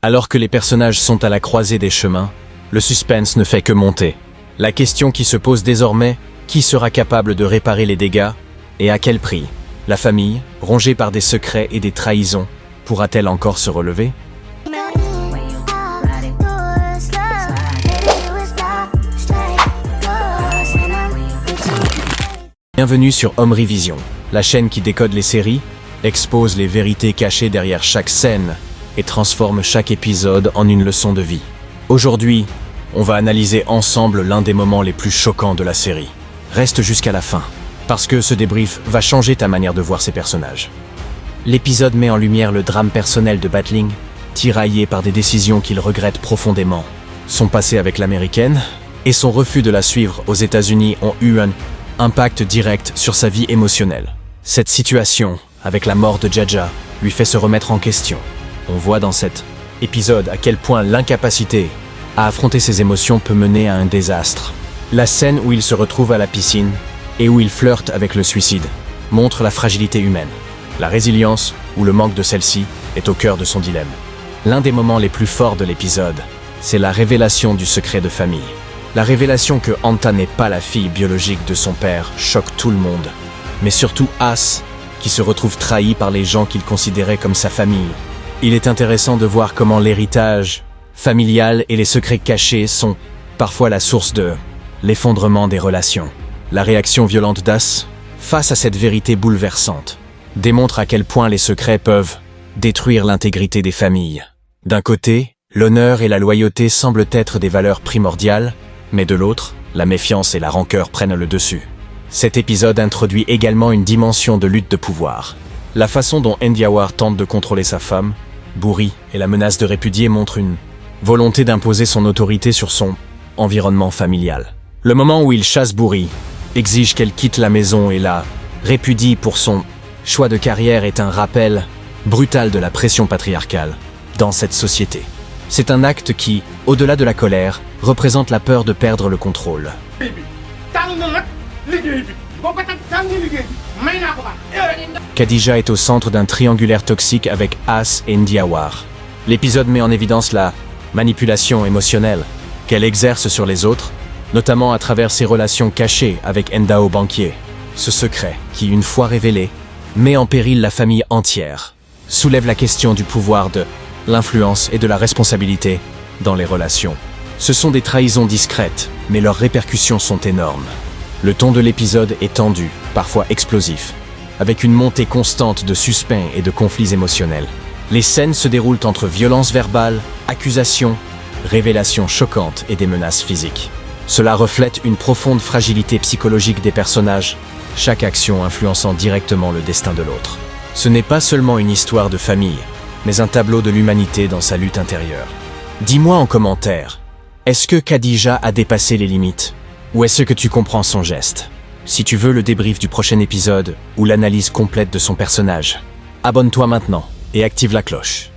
Alors que les personnages sont à la croisée des chemins, le suspense ne fait que monter. La question qui se pose désormais, qui sera capable de réparer les dégâts et à quel prix? La famille, rongée par des secrets et des trahisons, pourra-t-elle encore se relever? Bienvenue sur Omri Vision, la chaîne qui décode les séries, expose les vérités cachées derrière chaque scène et transforme chaque épisode en une leçon de vie. Aujourd'hui, on va analyser ensemble l'un des moments les plus choquants de la série. Reste jusqu'à la fin, parce que ce débrief va changer ta manière de voir ces personnages. L'épisode met en lumière le drame personnel de Battling, tiraillé par des décisions qu'il regrette profondément. Son passé avec l'américaine et son refus de la suivre aux États-Unis ont eu un impact direct sur sa vie émotionnelle. Cette situation, avec la mort de Jaja, lui fait se remettre en question. On voit dans cet épisode à quel point l'incapacité à affronter ses émotions peut mener à un désastre. La scène où il se retrouve à la piscine et où il flirte avec le suicide montre la fragilité humaine. La résilience ou le manque de celle-ci est au cœur de son dilemme. L'un des moments les plus forts de l'épisode, c'est la révélation du secret de famille. La révélation que Anta n'est pas la fille biologique de son père choque tout le monde, mais surtout As, qui se retrouve trahi par les gens qu'il considérait comme sa famille. Il est intéressant de voir comment l'héritage familial et les secrets cachés sont parfois la source de l'effondrement des relations. La réaction violente d'As, face à cette vérité bouleversante, démontre à quel point les secrets peuvent détruire l'intégrité des familles. D'un côté, l'honneur et la loyauté semblent être des valeurs primordiales, mais de l'autre, la méfiance et la rancœur prennent le dessus. Cet épisode introduit également une dimension de lutte de pouvoir. La façon dont Ndiawar tente de contrôler sa femme, Buri, et la menace de répudier montrent une volonté d'imposer son autorité sur son environnement familial. Le moment où il chasse Buri, exige qu'elle quitte la maison et la répudie pour son choix de carrière est un rappel brutal de la pression patriarcale dans cette société. C'est un acte qui, au-delà de la colère, représente la peur de perdre le contrôle. Khadija est au centre d'un triangulaire toxique avec As et Ndiawar. L'épisode met en évidence la manipulation émotionnelle qu'elle exerce sur les autres, notamment à travers ses relations cachées avec Ndao Banquier. Ce secret, qui une fois révélé, met en péril la famille entière, soulève la question du pouvoir de l'influence et de la responsabilité dans les relations. Ce sont des trahisons discrètes, mais leurs répercussions sont énormes. Le ton de l'épisode est tendu, parfois explosif, avec une montée constante de suspens et de conflits émotionnels. Les scènes se déroulent entre violences verbales, accusations, révélations choquantes et des menaces physiques. Cela reflète une profonde fragilité psychologique des personnages, chaque action influençant directement le destin de l'autre. Ce n'est pas seulement une histoire de famille, mais un tableau de l'humanité dans sa lutte intérieure. Dis-moi en commentaire, est-ce que Khadija a dépassé les limites? Ou est-ce que tu comprends son geste? Si tu veux le débrief du prochain épisode ou l'analyse complète de son personnage, abonne-toi maintenant et active la cloche.